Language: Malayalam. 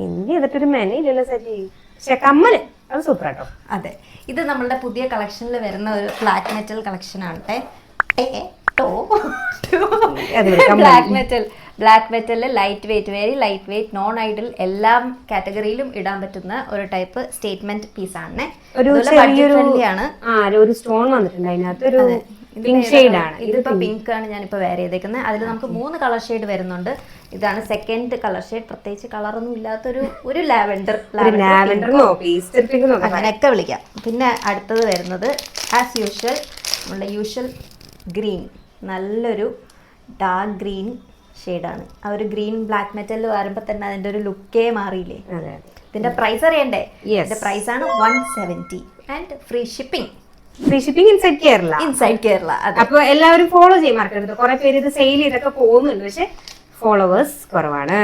എന്ത് ചെയ്തിട്ടൊരു മെനയില്ലല്ലോ സജി. പക്ഷെ കമ്മല് അത് സൂപ്പർ കേട്ടോ. അതെ, ഇത് നമ്മളുടെ പുതിയ കളക്ഷനിൽ വരുന്ന ഒരു ഫ്ലാറ്റ് മെറ്റൽ കളക്ഷൻ ആണ്. ബ്ലാക്ക് മെറ്റലിൽ light weight, very light weight, non idle, എല്ലാ കാറ്റഗറിയിലും ഇടാൻ പറ്റുന്ന ഒരു ടൈപ്പ് സ്റ്റേറ്റ്മെന്റ് പീസ് ആണ്. ഒരു സ്റ്റോൺ വന്നിട്ടുണ്ട് അതിനകത്ത്, ഒരു പിങ്ക് ഷെയ്ഡ് ആണ്. ഇതിപ്പോ പിങ്ക് ആണ് ഞാനിപ്പോ വേറെ ചെയ്തേക്കുന്നത്. അതിൽ നമുക്ക് 3 കളർ ഷെയ്ഡ് വരുന്നുണ്ട്. ഇതാണ് സെക്കൻഡ് കളർ ഷെയ്ഡ്. പ്രത്യേകിച്ച് കളറൊന്നും ഇല്ലാത്തൊരു ഒരു ലാവെൻഡർ, അങ്ങനെയൊക്കെ വിളിക്കാം. പിന്നെ അടുത്തത് വരുന്നത് ആസ് യൂഷ്വൽ നമ്മളുടെ യൂഷ്വൽ ഗ്രീൻ, നല്ലൊരു ഡാർക്ക് ഗ്രീൻ ഷെയ്ഡാണ്. ആ ഒരു ഗ്രീൻ ബ്ലാക്ക് മെറ്റലിൽ വരുമ്പോൾ തന്നെ അതിൻ്റെ ഒരു ലുക്കേ മാറിയില്ലേ. ഇതിന്റെ പ്രൈസ് അറിയണ്ടേ? ഇതിന്റെ പ്രൈസ് ആണ് 170 and free shipping. Free shipping inside Kerala. Inside Kerala. അപ്പൊ എല്ലാവരും ഫോളോ ചെയ്യാൻ മറക്കരുത്. കുറെ പേര് ഇത് സെയിൽ ചെയ്തൊക്കെ പോകുന്നുണ്ട്, പക്ഷെ ഫോളോവേഴ്സ് കുറവാണ്.